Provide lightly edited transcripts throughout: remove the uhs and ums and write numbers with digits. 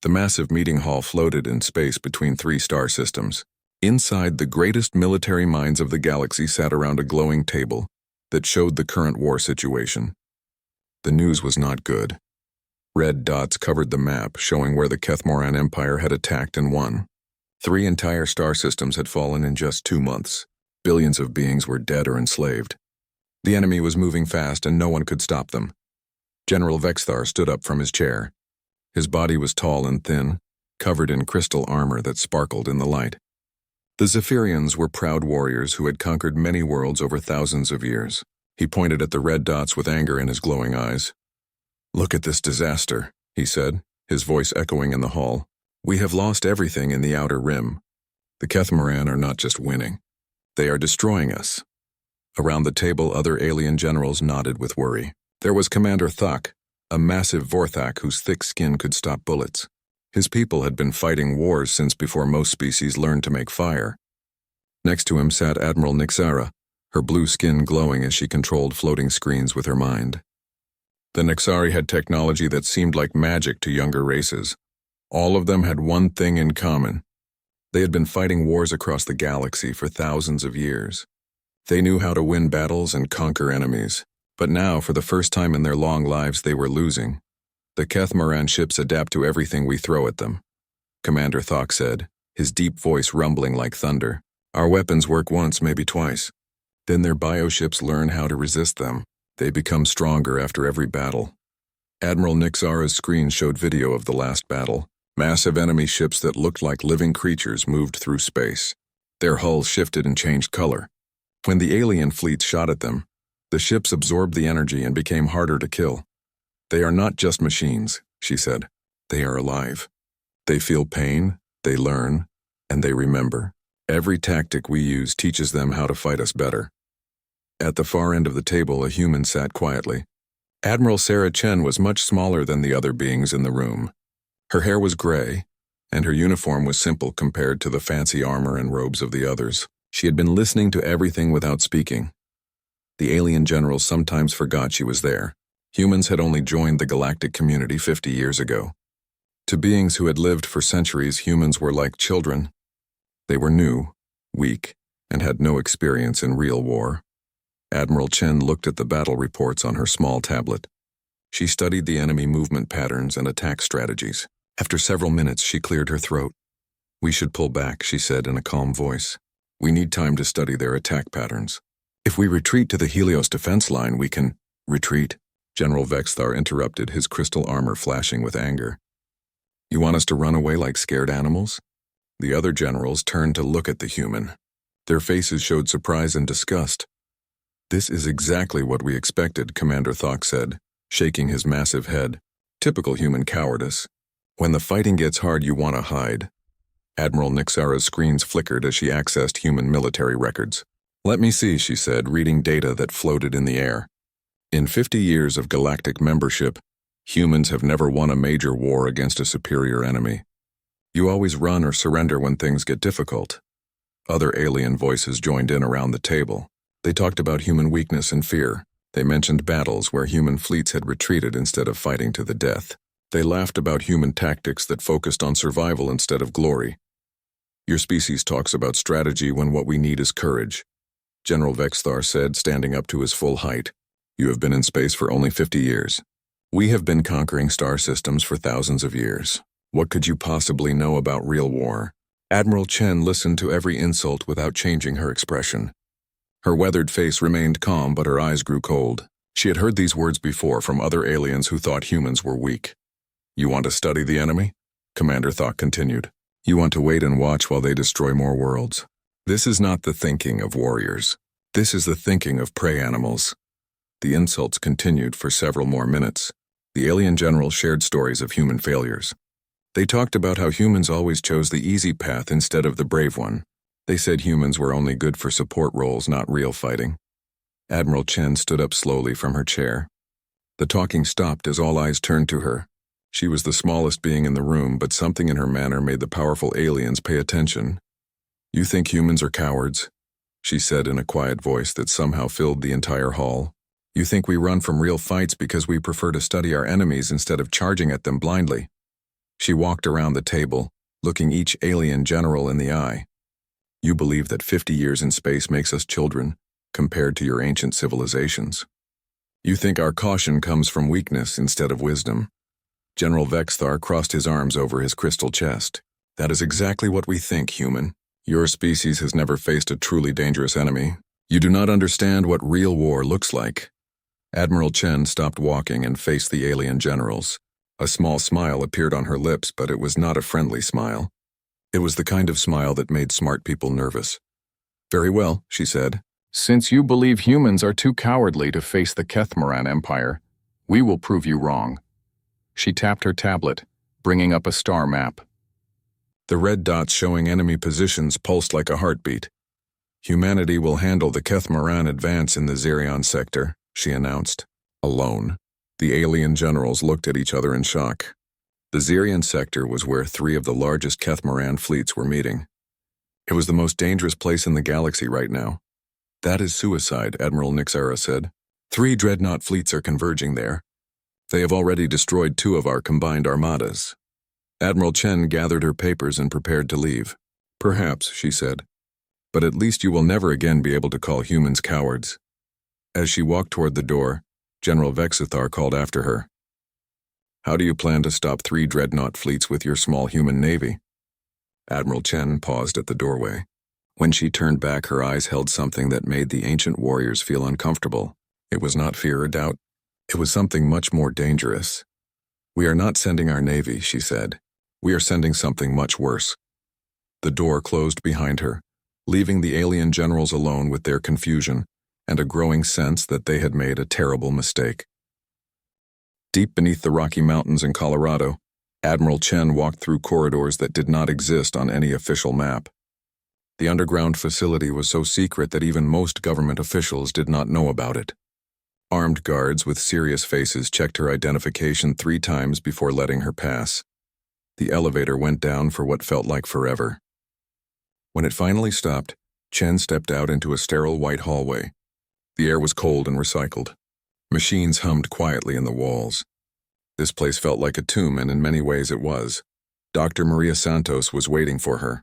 The massive meeting hall floated in space between three star systems. Inside, the greatest military minds of the galaxy sat around a glowing table that showed the current war situation. The news was not good. Red dots covered the map, showing where the Kethmoran Empire had attacked and won. 3 entire star systems had fallen in just 2 months. Billions of beings were dead or enslaved. The enemy was moving fast and no one could stop them. General Vexthar stood up from his chair. His body was tall and thin, covered in crystal armor that sparkled in the light. The Zephyrians were proud warriors who had conquered many worlds over thousands of years. He pointed at the red dots with anger in his glowing eyes. "Look at this disaster," he said, his voice echoing in the hall. "We have lost everything in the outer rim. The Kethmoran are not just winning. They are destroying us." Around the table, other alien generals nodded with worry. There was Commander Thok, a massive Vorthak whose thick skin could stop bullets. His people had been fighting wars since before most species learned to make fire. Next to him sat Admiral Nixara, her blue skin glowing as she controlled floating screens with her mind. The Nixari had technology that seemed like magic to younger races. All of them had one thing in common. They had been fighting wars across the galaxy for thousands of years. They knew how to win battles and conquer enemies. But now, for the first time in their long lives, they were losing. "The Kethmoran ships adapt to everything we throw at them," Commander Thok said, his deep voice rumbling like thunder. "Our weapons work once, maybe twice. Then their bioships learn how to resist them. They become stronger after every battle." Admiral Nixara's screen showed video of the last battle. Massive enemy ships that looked like living creatures moved through space. Their hulls shifted and changed color. When the alien fleets shot at them, the ships absorbed the energy and became harder to kill. "They are not just machines," she said. "They are alive. They feel pain, they learn, and they remember. Every tactic we use teaches them how to fight us better." At the far end of the table, a human sat quietly. Admiral Sarah Chen was much smaller than the other beings in the room. Her hair was gray, and her uniform was simple compared to the fancy armor and robes of the others. She had been listening to everything without speaking. The alien generals sometimes forgot she was there. Humans had only joined the galactic community 50 years ago. To beings who had lived for centuries, humans were like children. They were new, weak, and had no experience in real war. Admiral Chen looked at the battle reports on her small tablet. She studied the enemy movement patterns and attack strategies. After several minutes, she cleared her throat. "We should pull back," she said in a calm voice. "We need time to study their attack patterns. If we retreat to the Helios defense line, we can—" "Retreat?" General Vexthar interrupted, his crystal armor flashing with anger. "You want us to run away like scared animals?" The other generals turned to look at the human. Their faces showed surprise and disgust. "This is exactly what we expected," Commander Thok said, shaking his massive head. "Typical human cowardice. When the fighting gets hard, you want to hide." Admiral Nixara's screens flickered as she accessed human military records. "Let me see," she said, reading data that floated in the air. "In 50 years of galactic membership, humans have never won a major war against a superior enemy. You always run or surrender when things get difficult." Other alien voices joined in around the table. They talked about human weakness and fear. They mentioned battles where human fleets had retreated instead of fighting to the death. They laughed about human tactics that focused on survival instead of glory. "Your species talks about strategy when what we need is courage," General Vexthar said, standing up to his full height. "You have been in space for only 50 years. We have been conquering star systems for thousands of years. What could you possibly know about real war?" Admiral Chen listened to every insult without changing her expression. Her weathered face remained calm, but her eyes grew cold. She had heard these words before from other aliens who thought humans were weak. "You want to study the enemy?" Commander Thok continued. "You want to wait and watch while they destroy more worlds. This is not the thinking of warriors. This is the thinking of prey animals." The insults continued for several more minutes. The alien generals shared stories of human failures. They talked about how humans always chose the easy path instead of the brave one. They said humans were only good for support roles, not real fighting. Admiral Chen stood up slowly from her chair. The talking stopped as all eyes turned to her. She was the smallest being in the room, but something in her manner made the powerful aliens pay attention. "You think humans are cowards?" she said in a quiet voice that somehow filled the entire hall. "You think we run from real fights because we prefer to study our enemies instead of charging at them blindly?" She walked around the table, looking each alien general in the eye. You believe that 50 years in space makes us children, compared to your ancient civilizations. You think our caution comes from weakness instead of wisdom. General Vexthar crossed his arms over his crystal chest. That is exactly what we think, human. Your species has never faced a truly dangerous enemy. You do not understand what real war looks like. Admiral Chen stopped walking and faced the alien generals. A small smile appeared on her lips, but it was not a friendly smile. It was the kind of smile that made smart people nervous. Very well, she said. Since you believe humans are too cowardly to face the Kethmaran Empire, we will prove you wrong. She tapped her tablet, bringing up a star map. The red dots showing enemy positions pulsed like a heartbeat. Humanity will handle the Kethmaran advance in the Zerion sector, she announced. Alone. The alien generals looked at each other in shock. The Zerion sector was where 3 of the largest Kethmaran fleets were meeting. It was the most dangerous place in the galaxy right now. That is suicide, Admiral Nixara said. 3 dreadnought fleets are converging there. They have already destroyed 2 of our combined armadas. Admiral Chen gathered her papers and prepared to leave. Perhaps, she said. But at least you will never again be able to call humans cowards. As she walked toward the door, General Vexithar called after her. How do you plan to stop 3 dreadnought fleets with your small human navy? Admiral Chen paused at the doorway. When she turned back, her eyes held something that made the ancient warriors feel uncomfortable. It was not fear or doubt. It was something much more dangerous. We are not sending our navy, she said. We are sending something much worse. The door closed behind her, leaving the alien generals alone with their confusion and a growing sense that they had made a terrible mistake. Deep beneath the Rocky Mountains in Colorado, Admiral Chen walked through corridors that did not exist on any official map. The underground facility was so secret that even most government officials did not know about it. Armed guards with serious faces checked her identification 3 times before letting her pass. The elevator went down for what felt like forever. When it finally stopped, Chen stepped out into a sterile white hallway. The air was cold and recycled. Machines hummed quietly in the walls. This place felt like a tomb, and in many ways it was. Dr. Maria Santos was waiting for her.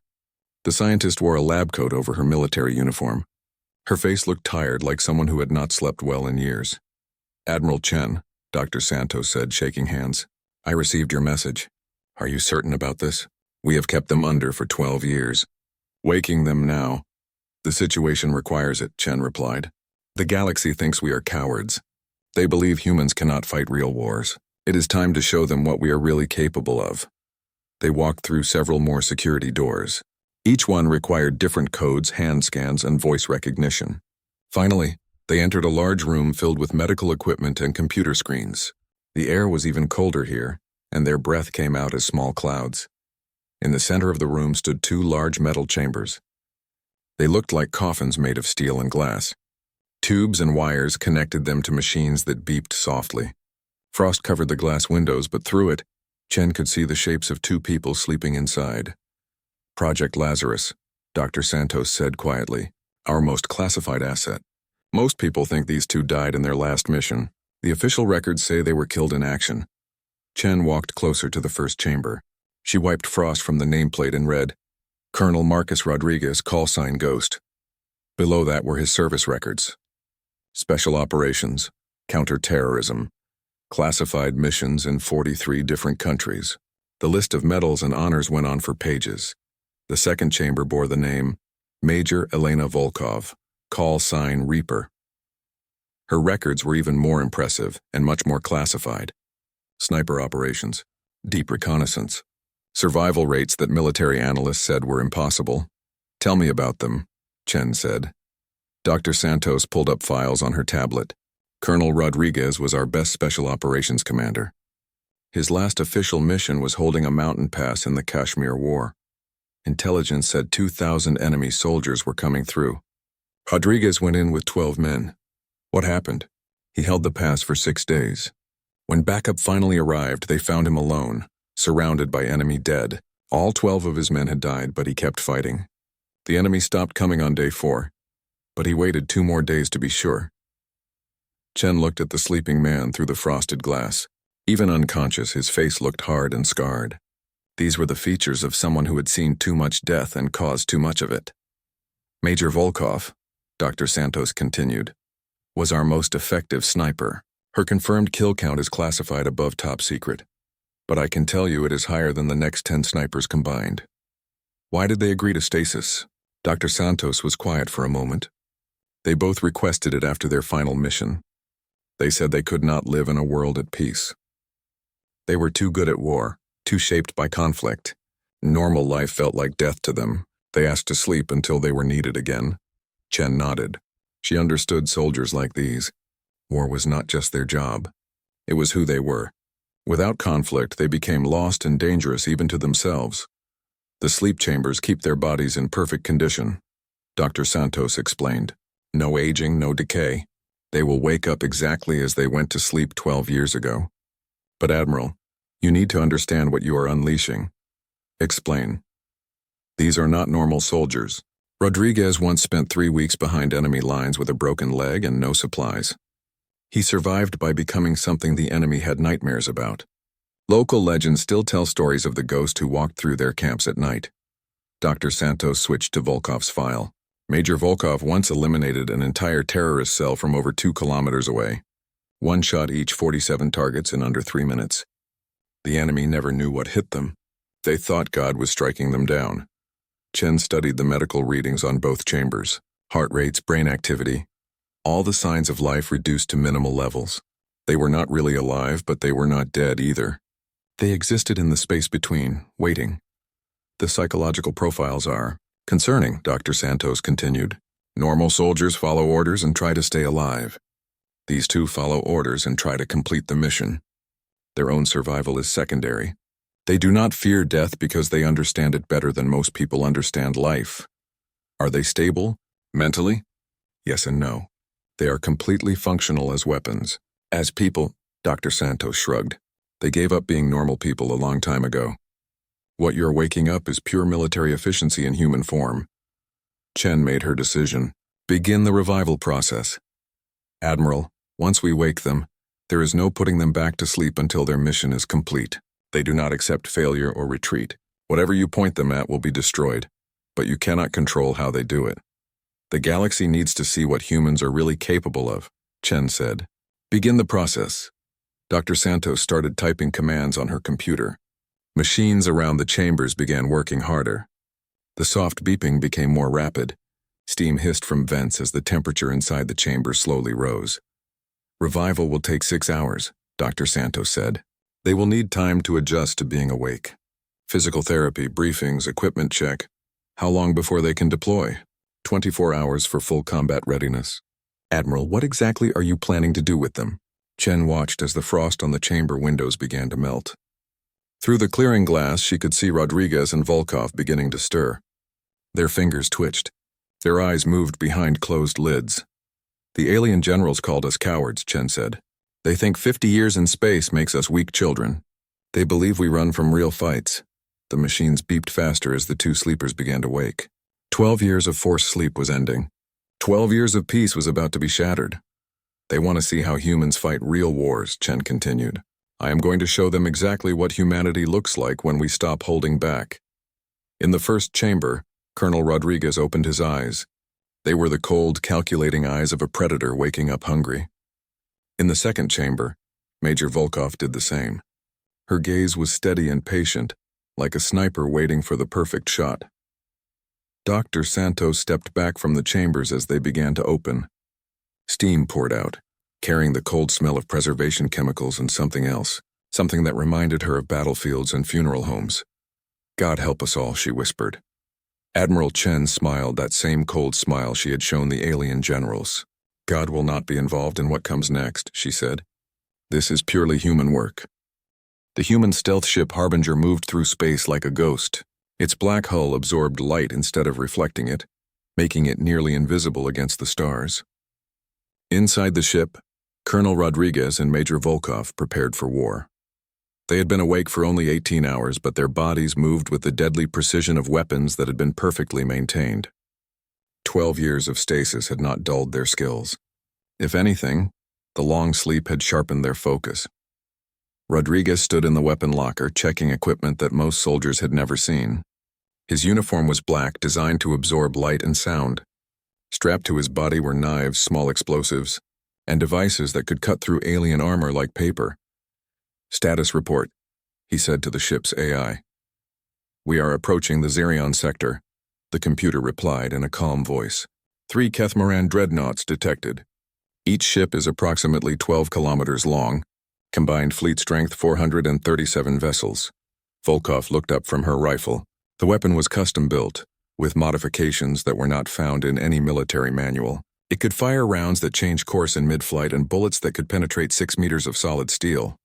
The scientist wore a lab coat over her military uniform. Her face looked tired, like someone who had not slept well in years. Admiral Chen, Dr. Santos said, shaking hands. I received your message. Are you certain about this? We have kept them under for 12 years. Waking them now. The situation requires it, Chen replied. The galaxy thinks we are cowards. They believe humans cannot fight real wars. It is time to show them what we are really capable of. They walked through several more security doors. Each one required different codes, hand scans, and voice recognition. Finally, they entered a large room filled with medical equipment and computer screens. The air was even colder here, and their breath came out as small clouds. In the center of the room stood 2 large metal chambers. They looked like coffins made of steel and glass. Tubes and wires connected them to machines that beeped softly. Frost covered the glass windows, but through it, Chen could see the shapes of 2 people sleeping inside. Project Lazarus, Dr. Santos said quietly, our most classified asset. Most people think these 2 died in their last mission. The official records say they were killed in action. Chen walked closer to the first chamber. She wiped frost from the nameplate and read, Colonel Marcus Rodriguez, call sign Ghost. Below that were his service records. Special operations, counter-terrorism, classified missions in 43 different countries. The list of medals and honors went on for pages. The second chamber bore the name Major Elena Volkov, call sign Reaper. Her records were even more impressive and much more classified. Sniper operations, deep reconnaissance, survival rates that military analysts said were impossible. Tell me about them, Chen said. Dr. Santos pulled up files on her tablet. Colonel Rodriguez was our best special operations commander. His last official mission was holding a mountain pass in the Kashmir War. Intelligence said 2,000 enemy soldiers were coming through. Rodriguez went in with 12 men. What happened? He held the pass for 6 days. When backup finally arrived, they found him alone, surrounded by enemy dead. All 12 of his men had died, but he kept fighting. The enemy stopped coming on day 4, but he waited 2 more days to be sure. Chen looked at the sleeping man through the frosted glass. Even unconscious, his face looked hard and scarred. These were the features of someone who had seen too much death and caused too much of it. Major Volkov, Dr. Santos continued, was our most effective sniper. Her confirmed kill count is classified above top secret, but I can tell you it is higher than the next 10 snipers combined. Why did they agree to stasis? Dr. Santos was quiet for a moment. They both requested it after their final mission. They said they could not live in a world at peace. They were too good at war, too shaped by conflict. Normal life felt like death to them. They asked to sleep until they were needed again. Chen nodded. She understood soldiers like these. War was not just their job. It was who they were. Without conflict, they became lost and dangerous even to themselves. The sleep chambers keep their bodies in perfect condition, Dr. Santos explained. No aging, no decay. They will wake up exactly as they went to sleep 12 years ago. But Admiral, you need to understand what you are unleashing. Explain. These are not normal soldiers. Rodriguez once spent 3 weeks behind enemy lines with a broken leg and no supplies. He survived by becoming something the enemy had nightmares about. Local legends still tell stories of the ghost who walked through their camps at night. Dr. Santos switched to Volkov's file. Major Volkov once eliminated an entire terrorist cell from over 2 kilometers away. One shot each 47 targets in under 3 minutes. The enemy never knew what hit them. They thought God was striking them down. Chen studied the medical readings on both chambers, heart rates, brain activity. All the signs of life reduced to minimal levels. They were not really alive, but they were not dead either. They existed in the space between, waiting. The psychological profiles are concerning, Dr. Santos continued. Normal soldiers follow orders and try to stay alive. These two follow orders and try to complete the mission. Their own survival is secondary. They do not fear death because they understand it better than most people understand life. Are they stable, mentally? Yes and no. They are completely functional as weapons. As people, Dr. Santos shrugged. They gave up being normal people a long time ago. What you're waking up is pure military efficiency in human form. Chen made her decision. Begin the revival process. Admiral, once we wake them, there is no putting them back to sleep until their mission is complete. They do not accept failure or retreat. Whatever you point them at will be destroyed, but you cannot control how they do it. The galaxy needs to see what humans are really capable of, Chen said. Begin the process. Dr. Santos started typing commands on her computer. Machines around the chambers began working harder. The soft beeping became more rapid. Steam hissed from vents as the temperature inside the chamber slowly rose. Revival will take 6 hours, Dr. Santos said. They will need time to adjust to being awake. Physical therapy, briefings, equipment check. How long before they can deploy? 24 hours for full combat readiness. Admiral, what exactly are you planning to do with them? Chen watched as the frost on the chamber windows began to melt. Through the clearing glass, she could see Rodriguez and Volkov beginning to stir. Their fingers twitched. Their eyes moved behind closed lids. The alien generals called us cowards, Chen said. They think 50 years in space makes us weak children. They believe we run from real fights. The machines beeped faster as the two sleepers began to wake. 12 years of forced sleep was ending. 12 years of peace was about to be shattered. They want to see how humans fight real wars, Chen continued. I am going to show them exactly what humanity looks like when we stop holding back. In the first chamber, Colonel Rodriguez opened his eyes. They were the cold, calculating eyes of a predator waking up hungry. In the second chamber, Major Volkov did the same. Her gaze was steady and patient, like a sniper waiting for the perfect shot. Dr. Santos stepped back from the chambers as they began to open. Steam poured out, carrying the cold smell of preservation chemicals and something else, something that reminded her of battlefields and funeral homes. God help us all, she whispered. Admiral Chen smiled that same cold smile she had shown the alien generals. God will not be involved in what comes next, she said. This is purely human work. The human stealth ship Harbinger moved through space like a ghost. Its black hull absorbed light instead of reflecting it, making it nearly invisible against the stars. Inside the ship, Colonel Rodriguez and Major Volkov prepared for war. They had been awake for only 18 hours, but their bodies moved with the deadly precision of weapons that had been perfectly maintained. 12 years of stasis had not dulled their skills. If anything, the long sleep had sharpened their focus. Rodriguez stood in the weapon locker, checking equipment that most soldiers had never seen. His uniform was black, designed to absorb light and sound. Strapped to his body were knives, small explosives, and devices that could cut through alien armor like paper. "Status report," he said to the ship's AI. "We are approaching the Zerion sector," the computer replied in a calm voice. 3 Kethmaran dreadnoughts detected. Each ship is approximately 12 kilometers long, combined fleet strength 437 vessels. Volkov looked up from her rifle. The weapon was custom-built, with modifications that were not found in any military manual. It could fire rounds that change course in mid-flight and bullets that could penetrate 6 meters of solid steel.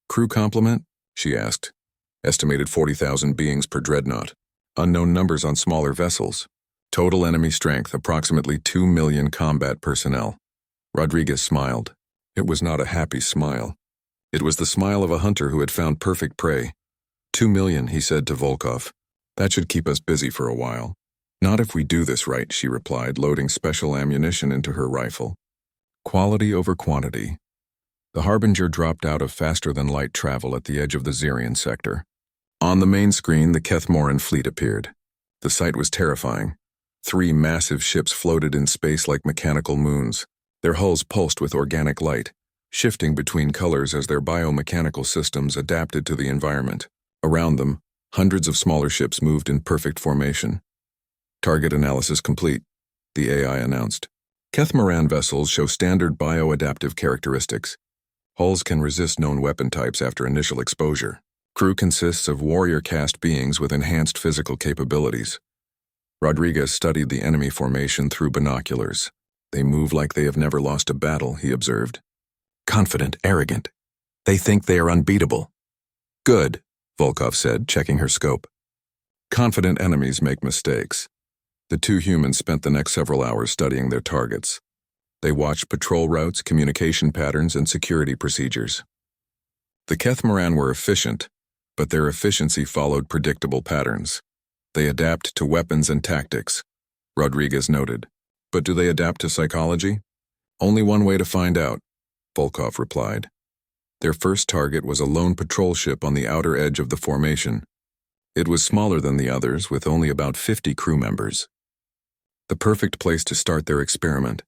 "Crew complement?" she asked. "Estimated 40,000 beings per dreadnought. Unknown numbers on smaller vessels. Total enemy strength approximately 2 million combat personnel." Rodriguez smiled. It was not a happy smile. It was the smile of a hunter who had found perfect prey. 2 million, he said to Volkov. "That should keep us busy for a while." "Not if we do this right," she replied, loading special ammunition into her rifle. Quality over quantity. The Harbinger dropped out of faster-than-light travel at the edge of the Zerion sector. On the main screen, the Kethmoran fleet appeared. The sight was terrifying. 3 massive ships floated in space like mechanical moons. Their hulls pulsed with organic light, shifting between colors as their biomechanical systems adapted to the environment. Around them, hundreds of smaller ships moved in perfect formation. "Target analysis complete," the AI announced. Kethmaran vessels show standard bioadaptive characteristics. Hulls can resist known weapon types after initial exposure. Crew consists of warrior-caste beings with enhanced physical capabilities. Rodriguez studied the enemy formation through binoculars. "They move like they have never lost a battle," he observed. "Confident, arrogant. They think they are unbeatable." "Good," Volkov said, checking her scope. "Confident enemies make mistakes." The 2 humans spent the next several hours studying their targets. They watched patrol routes, communication patterns, and security procedures. The Kethmaran were efficient, but their efficiency followed predictable patterns. They adapt to weapons and tactics, Rodriguez noted. "But do they adapt to psychology?" "Only one way to find out," Volkov replied. Their first target was a lone patrol ship on the outer edge of the formation. It was smaller than the others, with only about 50 crew members. The perfect place to start their experiment.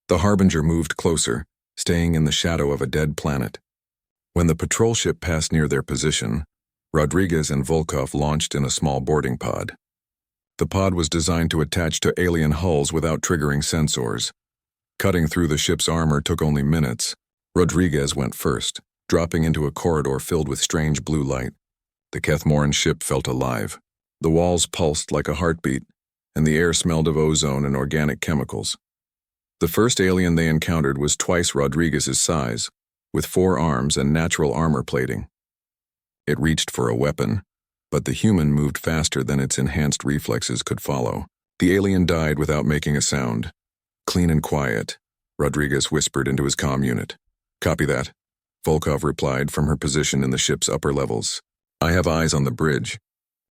The Harbinger moved closer, staying in the shadow of a dead planet. When the patrol ship passed near their position, Rodriguez and Volkov launched in a small boarding pod. The pod was designed to attach to alien hulls without triggering sensors. Cutting through the ship's armor took only minutes. Rodriguez went first, dropping into a corridor filled with strange blue light. The Kethmoran ship felt alive. The walls pulsed like a heartbeat, and the air smelled of ozone and organic chemicals. The first alien they encountered was twice Rodriguez's size, with 4 arms and natural armor plating. It reached for a weapon, but the human moved faster than its enhanced reflexes could follow. The alien died without making a sound. "Clean and quiet," Rodriguez whispered into his comm unit. "Copy that," Volkov replied from her position in the ship's upper levels. "I have eyes on the bridge."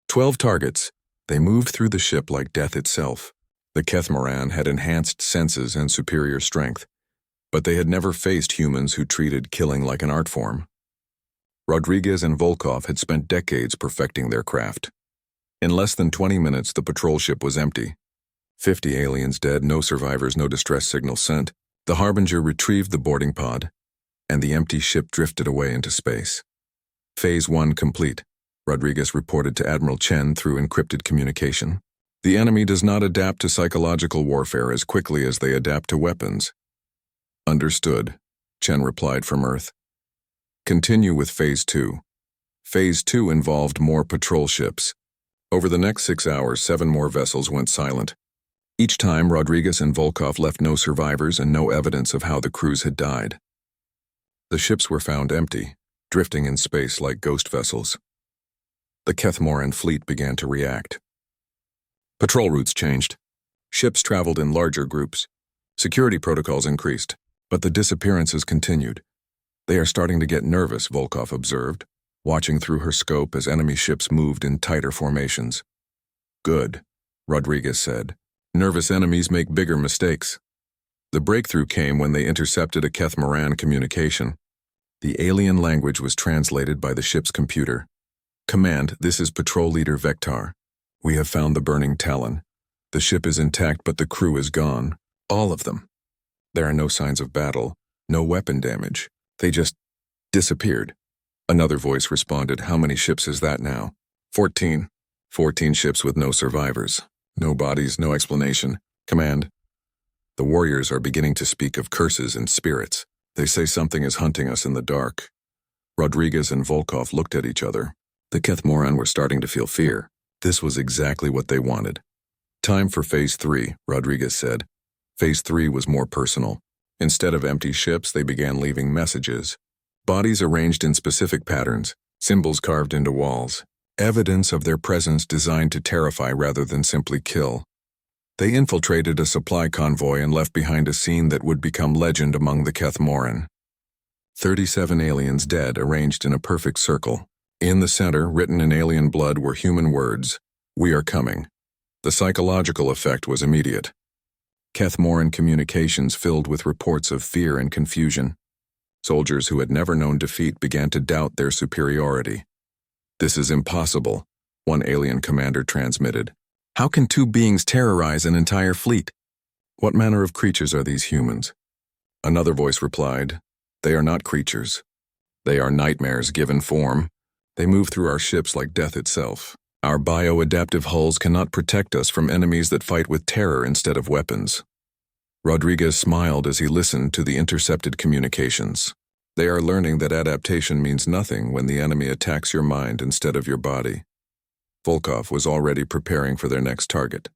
12 targets. They moved through the ship like death itself. The Kethmaran had enhanced senses and superior strength, but they had never faced humans who treated killing like an art form. Rodriguez and Volkov had spent decades perfecting their craft. In less than 20 minutes, the patrol ship was empty. 50 aliens dead, no survivors, no distress signal sent. The Harbinger retrieved the boarding pod, and the empty ship drifted away into space. Phase 1 complete, Rodriguez reported to Admiral Chen through encrypted communication. "The enemy does not adapt to psychological warfare as quickly as they adapt to weapons." "Understood," Chen replied from Earth. "Continue with Phase 2. Phase 2 involved more patrol ships. Over the next 6 hours, 7 more vessels went silent. Each time, Rodriguez and Volkov left no survivors and no evidence of how the crews had died. The ships were found empty, drifting in space like ghost vessels. The Kethmoran fleet began to react. Patrol routes changed. Ships traveled in larger groups. Security protocols increased, but the disappearances continued. "They are starting to get nervous," Volkov observed, watching through her scope as enemy ships moved in tighter formations. "Good," Rodriguez said. "Nervous enemies make bigger mistakes." The breakthrough came when they intercepted a Kethmaran communication. The alien language was translated by the ship's computer. Command, this is Patrol Leader Vector. We have found the burning Talon. The ship is intact, but the crew is gone. All of them. There are no signs of battle, no weapon damage. They just disappeared. Another voice responded, how many ships is that now? 14. 14 ships with no survivors. No bodies, no explanation. Command. The warriors are beginning to speak of curses and spirits. They say something is hunting us in the dark. Rodriguez and Volkov looked at each other. The Kethmoran were starting to feel fear. This was exactly what they wanted. Time for Phase 3, Rodriguez said. Phase 3 was more personal. Instead of empty ships, they began leaving messages. Bodies arranged in specific patterns, symbols carved into walls. Evidence of their presence designed to terrify rather than simply kill. They infiltrated a supply convoy and left behind a scene that would become legend among the Kethmoran. 37 aliens dead, arranged in a perfect circle. In the center, written in alien blood, were human words, "We are coming." The psychological effect was immediate. Kethmoran communications filled with reports of fear and confusion. Soldiers who had never known defeat began to doubt their superiority. "This is impossible," one alien commander transmitted. "How can two beings terrorize an entire fleet? What manner of creatures are these humans?" Another voice replied, "They are not creatures. They are nightmares given form. They move through our ships like death itself. Our bio-adaptive hulls cannot protect us from enemies that fight with terror instead of weapons." Rodriguez smiled as he listened to the intercepted communications. They are learning that adaptation means nothing when the enemy attacks your mind instead of your body. Volkov was already preparing for their next target.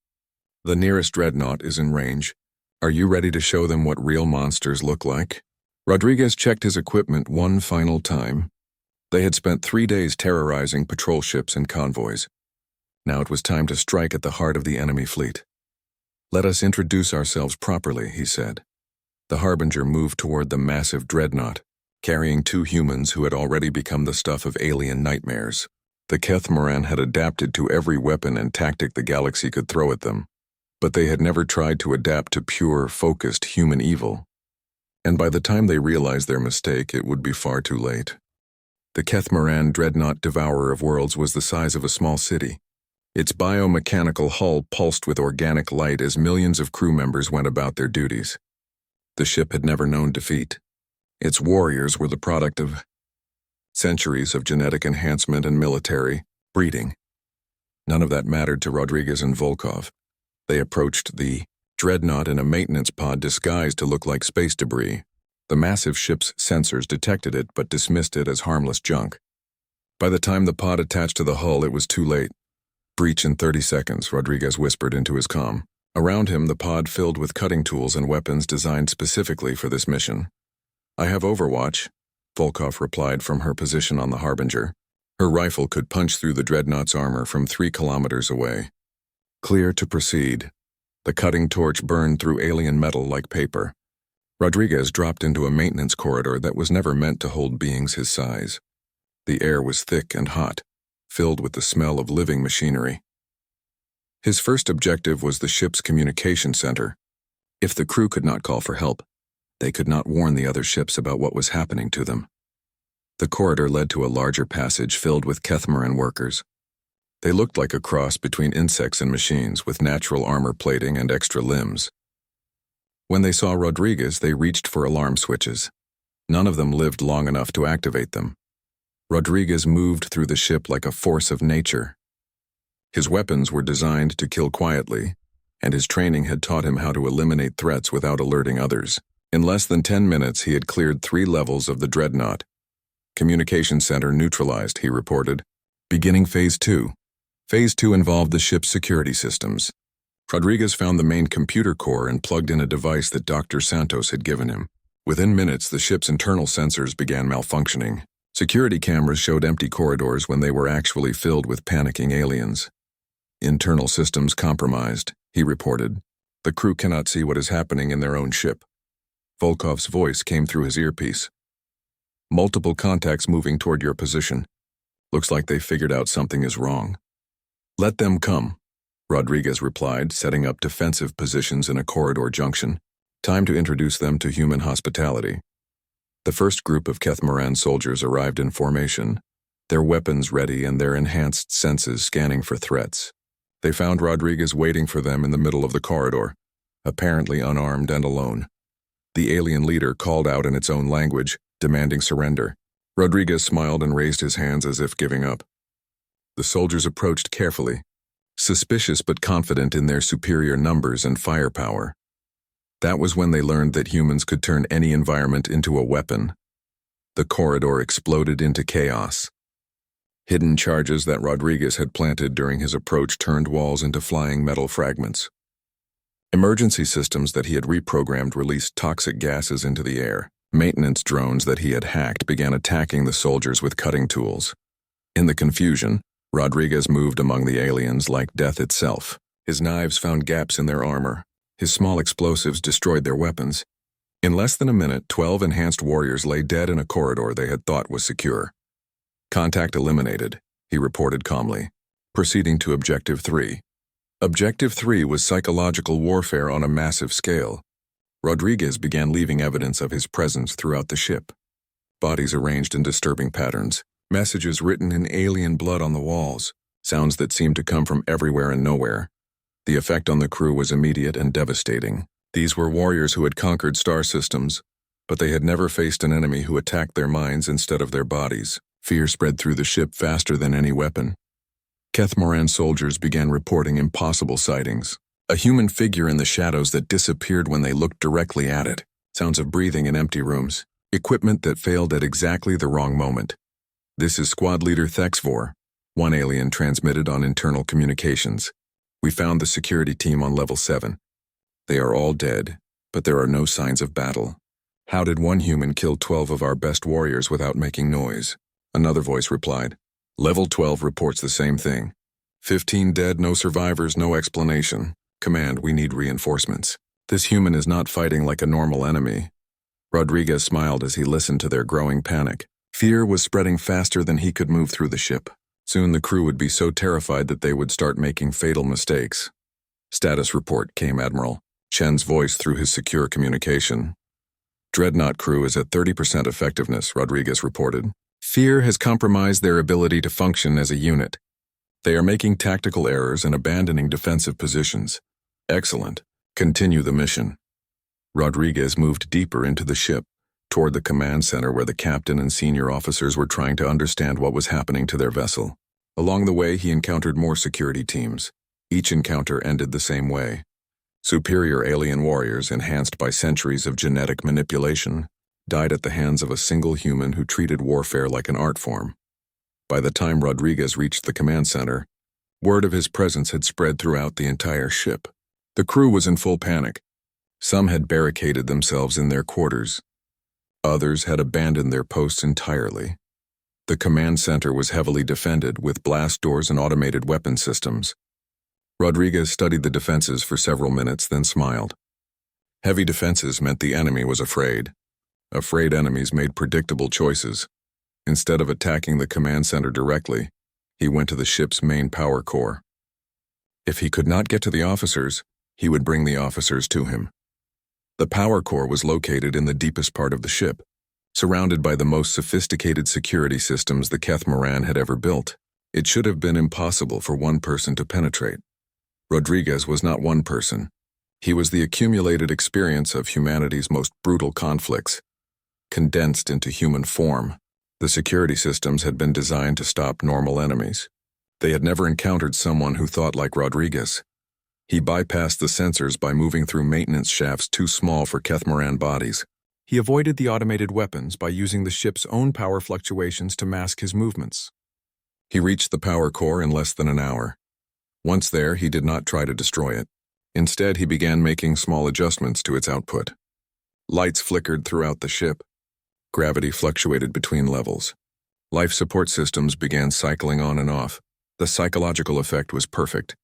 "The nearest dreadnought is in range. Are you ready to show them what real monsters look like?" Rodriguez checked his equipment one final time. They had spent 3 days terrorizing patrol ships and convoys. Now it was time to strike at the heart of the enemy fleet. "Let us introduce ourselves properly," he said. The Harbinger moved toward the massive dreadnought, carrying 2 humans who had already become the stuff of alien nightmares. The Kethmoran had adapted to every weapon and tactic the galaxy could throw at them, but they had never tried to adapt to pure, focused human evil. And by the time they realized their mistake, it would be far too late. The Kethmoran dreadnought Devourer of Worlds was the size of a small city. Its biomechanical hull pulsed with organic light as millions of crew members went about their duties. The ship had never known defeat. Its warriors were the product of centuries of genetic enhancement and military breeding. None of that mattered to Rodriguez and Volkov. They approached the dreadnought in a maintenance pod disguised to look like space debris. The massive ship's sensors detected it but dismissed it as harmless junk. By the time the pod attached to the hull, it was too late. "Breach in 30 seconds, Rodriguez whispered into his comm. Around him, the pod filled with cutting tools and weapons designed specifically for this mission. "I have Overwatch," Volkov replied from her position on the Harbinger. Her rifle could punch through the dreadnought's armor from 3 kilometers away. "Clear to proceed." The cutting torch burned through alien metal like paper. Rodriguez dropped into a maintenance corridor that was never meant to hold beings his size. The air was thick and hot, filled with the smell of living machinery. His first objective was the ship's communication center. If the crew could not call for help, they could not warn the other ships about what was happening to them. The corridor led to a larger passage filled with Kethmoran workers. They looked like a cross between insects and machines, with natural armor plating and extra limbs. When they saw Rodriguez, they reached for alarm switches. None of them lived long enough to activate them. Rodriguez moved through the ship like a force of nature. His weapons were designed to kill quietly, and his training had taught him how to eliminate threats without alerting others. In less than 10 minutes, he had cleared 3 levels of the dreadnought. "Communication center neutralized," he reported. Beginning Phase 2. Phase 2 involved the ship's security systems. Rodriguez found the main computer core and plugged in a device that Dr. Santos had given him. Within minutes, the ship's internal sensors began malfunctioning. Security cameras showed empty corridors when they were actually filled with panicking aliens. "Internal systems compromised," he reported. "The crew cannot see what is happening in their own ship." Volkov's voice came through his earpiece. "Multiple contacts moving toward your position. Looks like they figured out something is wrong." "Let them come," Rodriguez replied, setting up defensive positions in a corridor junction. "Time to introduce them to human hospitality." The first group of Kethmaran soldiers arrived in formation, their weapons ready and their enhanced senses scanning for threats. They found Rodriguez waiting for them in the middle of the corridor, apparently unarmed and alone. The alien leader called out in its own language, demanding surrender. Rodriguez smiled and raised his hands as if giving up. The soldiers approached carefully, suspicious but confident in their superior numbers and firepower. That was when they learned that humans could turn any environment into a weapon. The corridor exploded into chaos. Hidden charges that Rodriguez had planted during his approach turned walls into flying metal fragments. Emergency systems that he had reprogrammed released toxic gases into the air. Maintenance drones that he had hacked began attacking the soldiers with cutting tools. In the confusion, Rodriguez moved among the aliens like death itself. His knives found gaps in their armor. His small explosives destroyed their weapons. In less than a minute, 12 enhanced warriors lay dead in a corridor they had thought was secure. Contact eliminated, he reported calmly, proceeding to Objective 3. Objective 3 was psychological warfare on a massive scale. Rodriguez began leaving evidence of his presence throughout the ship. Bodies arranged in disturbing patterns, messages written in alien blood on the walls, sounds that seemed to come from everywhere and nowhere. The effect on the crew was immediate and devastating. These were warriors who had conquered star systems, but they had never faced an enemy who attacked their minds instead of their bodies. Fear spread through the ship faster than any weapon. Kethmaran soldiers began reporting impossible sightings. A human figure in the shadows that disappeared when they looked directly at it. Sounds of breathing in empty rooms. Equipment that failed at exactly the wrong moment. "This is Squad Leader Thexvor," one alien transmitted on internal communications. "We found the security team on level 7. They are all dead, but there are no signs of battle. How did one human kill 12 of our best warriors without making noise?" Another voice replied. "Level 12 reports the same thing. 15 dead, no survivors, no explanation. Command, we need reinforcements. This human is not fighting like a normal enemy." Rodriguez smiled as he listened to their growing panic. Fear was spreading faster than he could move through the ship. Soon the crew would be so terrified that they would start making fatal mistakes. "Status report," came Admiral Chen's voice through his secure communication. "Dreadnought crew is at 30% effectiveness," Rodriguez reported. "Fear has compromised their ability to function as a unit. They are making tactical errors and abandoning defensive positions." "Excellent. Continue the mission." Rodriguez moved deeper into the ship, toward the command center where the captain and senior officers were trying to understand what was happening to their vessel. Along the way, he encountered more security teams. Each encounter ended the same way. Superior alien warriors, enhanced by centuries of genetic manipulation, died at the hands of a single human who treated warfare like an art form. By the time Rodriguez reached the command center, word of his presence had spread throughout the entire ship. The crew was in full panic. Some had barricaded themselves in their quarters. Others had abandoned their posts entirely. The command center was heavily defended with blast doors and automated weapon systems. Rodriguez studied the defenses for several minutes, then smiled. Heavy defenses meant the enemy was afraid. Afraid enemies made predictable choices. Instead of attacking the command center directly, he went to the ship's main power core. If he could not get to the officers, he would bring the officers to him. The power core was located in the deepest part of the ship, surrounded by the most sophisticated security systems the Kethmaran had ever built. It should have been impossible for one person to penetrate. Rodriguez was not one person. He was the accumulated experience of humanity's most brutal conflicts, condensed into human form. The security systems had been designed to stop normal enemies. They had never encountered someone who thought like Rodriguez. He bypassed the sensors by moving through maintenance shafts too small for Kethmaran bodies. He avoided the automated weapons by using the ship's own power fluctuations to mask his movements. He reached the power core in less than an hour. Once there, he did not try to destroy it. Instead, he began making small adjustments to its output. Lights flickered throughout the ship. Gravity fluctuated between levels. Life support systems began cycling on and off. The psychological effect was perfect.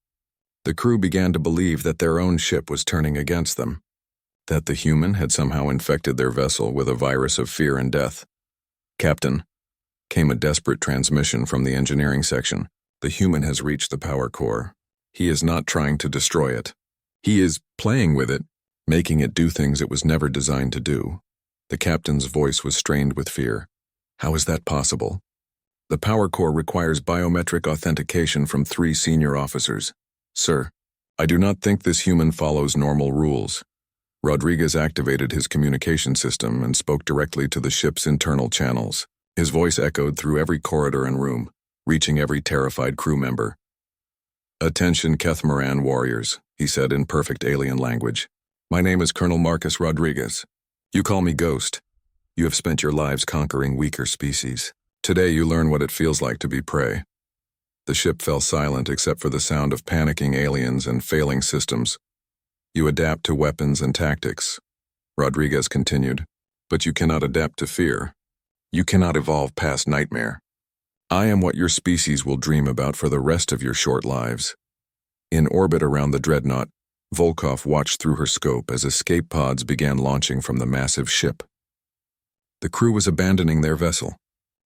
The crew began to believe that their own ship was turning against them, that the human had somehow infected their vessel with a virus of fear and death. "Captain," came a desperate transmission from the engineering section. "The human has reached the power core. He is not trying to destroy it. He is playing with it, making it do things it was never designed to do." The captain's voice was strained with fear. How is that possible? The power core requires biometric authentication from 3 senior officers. Sir, I do not think this human follows normal rules. Rodriguez activated his communication system and spoke directly to the ship's internal channels. His voice echoed through every corridor and room, reaching every terrified crew member. Attention, Kethmaran warriors, he said in perfect alien language. My name is Colonel Marcus Rodriguez. You call me Ghost. You have spent your lives conquering weaker species. Today you learn what it feels like to be prey. The ship fell silent except for the sound of panicking aliens and failing systems. You adapt to weapons and tactics, Rodriguez continued, but you cannot adapt to fear. You cannot evolve past nightmare. I am what your species will dream about for the rest of your short lives. In orbit around the dreadnought, Volkov watched through her scope as escape pods began launching from the massive ship. The crew was abandoning their vessel,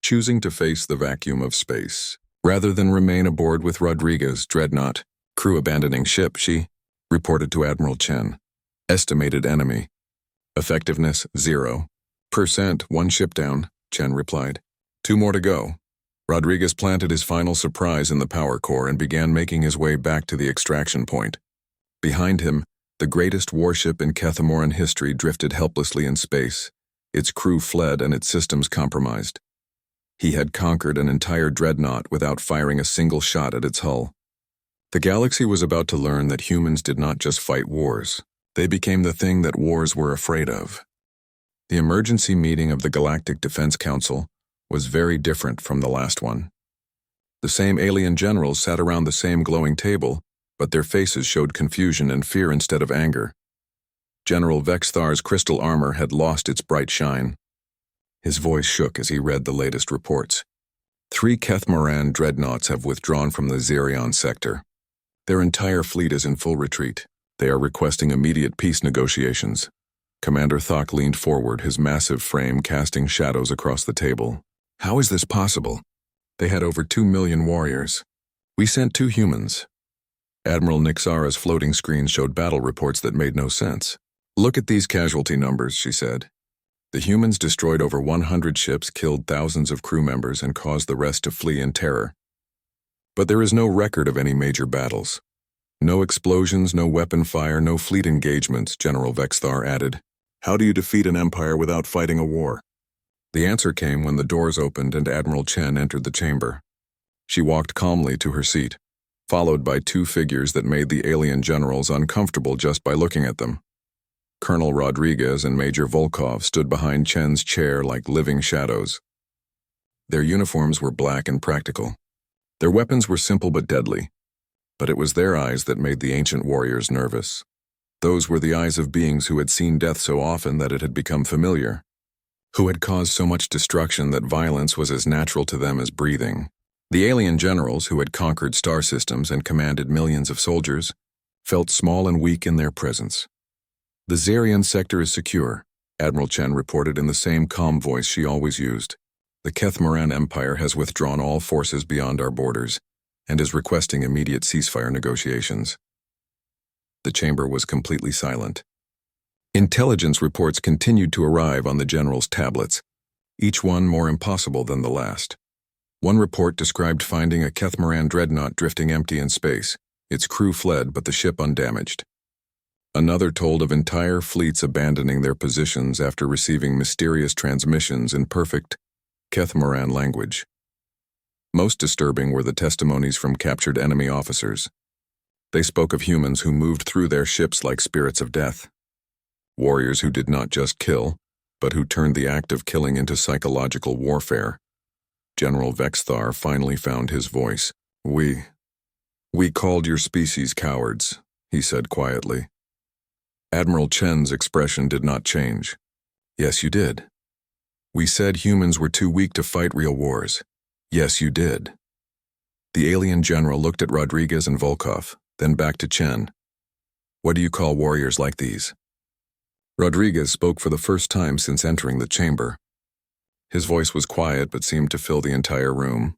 choosing to face the vacuum of space. Rather than remain aboard with Rodriguez' dreadnought, crew abandoning ship, she reported to Admiral Chen. Estimated enemy. Effectiveness 0%, 1 ship down, Chen replied. 2 more to go. Rodriguez planted his final surprise in the power core and began making his way back to the extraction point. Behind him, the greatest warship in Kethamoran history drifted helplessly in space. Its crew fled and its systems compromised. He had conquered an entire dreadnought without firing a single shot at its hull. The galaxy was about to learn that humans did not just fight wars. They became the thing that wars were afraid of. The emergency meeting of the Galactic Defense Council was very different from the last one. The same alien generals sat around the same glowing table, but their faces showed confusion and fear instead of anger. General Vexthar's crystal armor had lost its bright shine. His voice shook as he read the latest reports. 3 Kethmaran dreadnoughts have withdrawn from the Xerion sector. Their entire fleet is in full retreat. They are requesting immediate peace negotiations. Commander Thok leaned forward, his massive frame casting shadows across the table. How is this possible? They had over 2 million warriors. We sent 2 humans. Admiral Nixara's floating screen showed battle reports that made no sense. Look at these casualty numbers, she said. The humans destroyed over 100 ships, killed thousands of crew members, and caused the rest to flee in terror. But there is no record of any major battles. No explosions, no weapon fire, no fleet engagements, General Vexthar added. How do you defeat an empire without fighting a war? The answer came when the doors opened and Admiral Chen entered the chamber. She walked calmly to her seat, followed by 2 figures that made the alien generals uncomfortable just by looking at them. Colonel Rodriguez and Major Volkov stood behind Chen's chair like living shadows. Their uniforms were black and practical. Their weapons were simple but deadly. But it was their eyes that made the ancient warriors nervous. Those were the eyes of beings who had seen death so often that it had become familiar, who had caused so much destruction that violence was as natural to them as breathing. The alien generals, who had conquered star systems and commanded millions of soldiers, felt small and weak in their presence. The Xerion sector is secure, Admiral Chen reported in the same calm voice she always used. The Kethmaran Empire has withdrawn all forces beyond our borders and is requesting immediate ceasefire negotiations. The chamber was completely silent. Intelligence reports continued to arrive on the general's tablets, each one more impossible than the last. One report described finding a Kethmaran dreadnought drifting empty in space. Its crew fled, but the ship undamaged. Another told of entire fleets abandoning their positions after receiving mysterious transmissions in perfect Kethmaran language. Most disturbing were the testimonies from captured enemy officers. They spoke of humans who moved through their ships like spirits of death. Warriors who did not just kill, but who turned the act of killing into psychological warfare. General Vexthar finally found his voice. We called your species cowards, he said quietly. Admiral Chen's expression did not change. Yes, you did. We said humans were too weak to fight real wars. Yes, you did. The alien general looked at Rodriguez and Volkov, then back to Chen. What do you call warriors like these? Rodriguez spoke for the first time since entering the chamber. His voice was quiet but seemed to fill the entire room.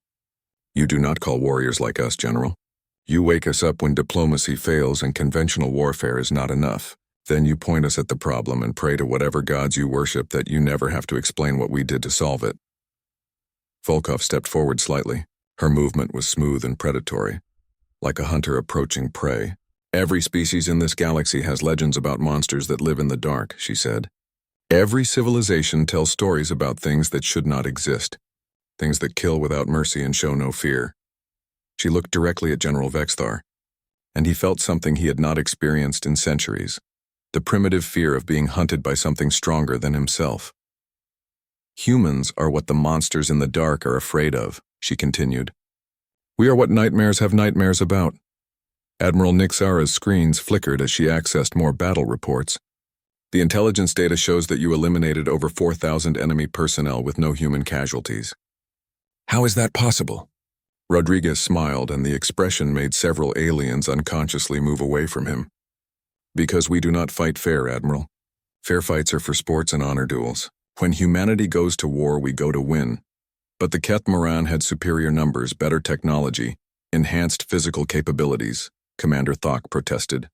You do not call warriors like us, General. You wake us up when diplomacy fails and conventional warfare is not enough. Then you point us at the problem and pray to whatever gods you worship that you never have to explain what we did to solve it. Volkov stepped forward slightly. Her movement was smooth and predatory, like a hunter approaching prey. Every species in this galaxy has legends about monsters that live in the dark, she said. Every civilization tells stories about things that should not exist, things that kill without mercy and show no fear. She looked directly at General Vexthar, and he felt something he had not experienced in centuries, the primitive fear of being hunted by something stronger than himself. Humans are what the monsters in the dark are afraid of, she continued. We are what nightmares have nightmares about. Admiral Nixara's screens flickered as she accessed more battle reports. The intelligence data shows that you eliminated over 4,000 enemy personnel with no human casualties. How is that possible? Rodriguez smiled, and the expression made several aliens unconsciously move away from him. Because we do not fight fair, Admiral. Fair fights are for sports and honor duels. When humanity goes to war, we go to win. But the Keth Moran had superior numbers, better technology, enhanced physical capabilities, Commander Thok protested.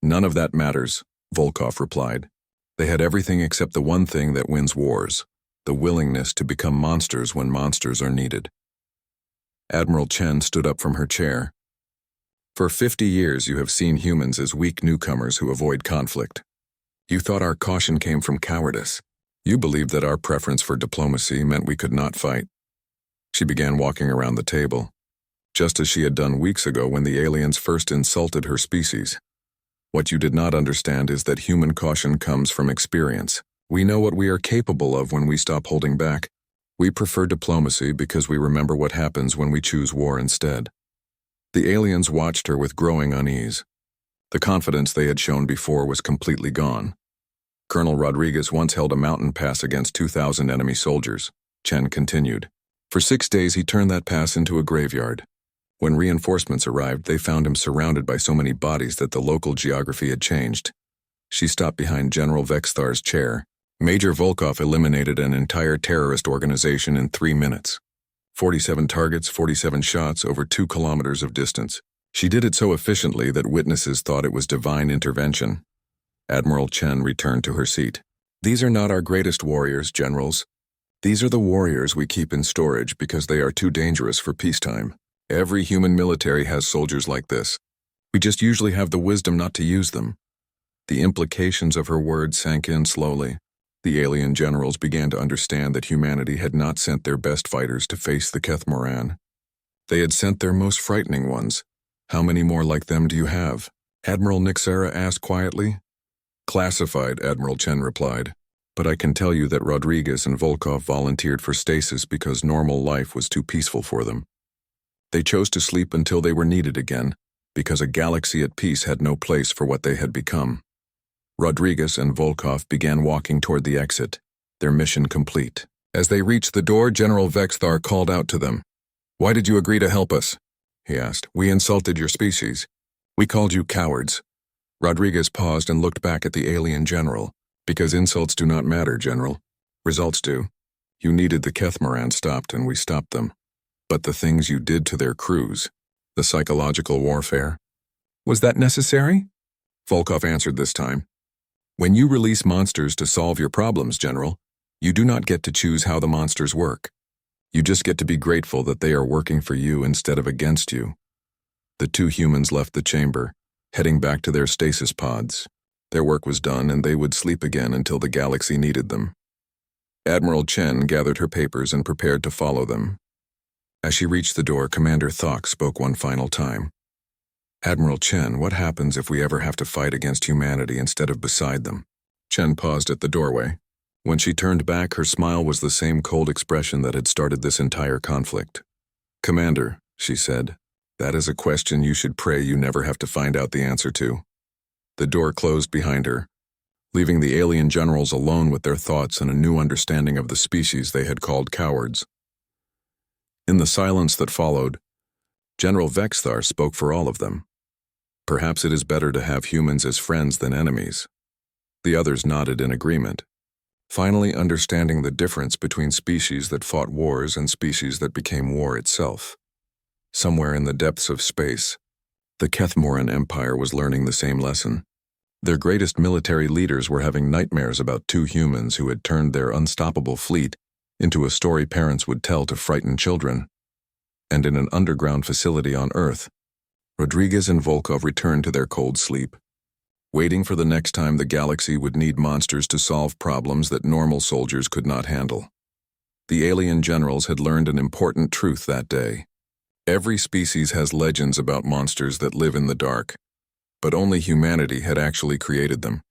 None of that matters, Volkov replied. They had everything except the one thing that wins wars, the willingness to become monsters when monsters are needed. Admiral Chen stood up from her chair. For 50 years you have seen humans as weak newcomers who avoid conflict. You thought our caution came from cowardice. You believed that our preference for diplomacy meant we could not fight. She began walking around the table, just as she had done weeks ago when the aliens first insulted her species. What you did not understand is that human caution comes from experience. We know what we are capable of when we stop holding back. We prefer diplomacy because we remember what happens when we choose war instead. The aliens watched her with growing unease. The confidence they had shown before was completely gone. Colonel Rodriguez once held a mountain pass against 2,000 enemy soldiers, Chen continued. For 6 days he turned that pass into a graveyard. When reinforcements arrived, they found him surrounded by so many bodies that the local geography had changed. She stopped behind General Vexthar's chair. Major Volkov eliminated an entire terrorist organization in 3 minutes. 47 targets, 47 shots, over 2 kilometers of distance. She did it so efficiently that witnesses thought it was divine intervention. Admiral Chen returned to her seat. These are not our greatest warriors, generals. These are the warriors we keep in storage because they are too dangerous for peacetime. Every human military has soldiers like this. We just usually have the wisdom not to use them. The implications of her words sank in slowly. The alien generals began to understand that humanity had not sent their best fighters to face the Keth Moran. They had sent their most frightening ones. How many more like them do you have? Admiral Nixara asked quietly. Classified, Admiral Chen replied. But I can tell you that Rodriguez and Volkov volunteered for stasis because normal life was too peaceful for them. They chose to sleep until they were needed again, because a galaxy at peace had no place for what they had become. Rodriguez and Volkov began walking toward the exit, their mission complete. As they reached the door, General Vexthar called out to them. Why did you agree to help us? He asked. We insulted your species. We called you cowards. Rodriguez paused and looked back at the alien general. Because insults do not matter, General. Results do. You needed the Keth Moran stopped and we stopped them. But the things you did to their crews, the psychological warfare. Was that necessary? Volkov answered this time. When you release monsters to solve your problems, General, you do not get to choose how the monsters work. You just get to be grateful that they are working for you instead of against you. The 2 humans left the chamber, heading back to their stasis pods. Their work was done and they would sleep again until the galaxy needed them. Admiral Chen gathered her papers and prepared to follow them. As she reached the door, Commander Thok spoke one final time. Admiral Chen, what happens if we ever have to fight against humanity instead of beside them? Chen paused at the doorway. When she turned back, her smile was the same cold expression that had started this entire conflict. Commander, she said, that is a question you should pray you never have to find out the answer to. The door closed behind her, leaving the alien generals alone with their thoughts and a new understanding of the species they had called cowards. In the silence that followed, General Vexthar spoke for all of them. Perhaps it is better to have humans as friends than enemies. The others nodded in agreement, finally understanding the difference between species that fought wars and species that became war itself. Somewhere in the depths of space, the Keth Moran Empire was learning the same lesson. Their greatest military leaders were having nightmares about two humans who had turned their unstoppable fleet into a story parents would tell to frighten children. And in an underground facility on Earth, Rodriguez and Volkov returned to their cold sleep, waiting for the next time the galaxy would need monsters to solve problems that normal soldiers could not handle. The alien generals had learned an important truth that day. Every species has legends about monsters that live in the dark, but only humanity had actually created them.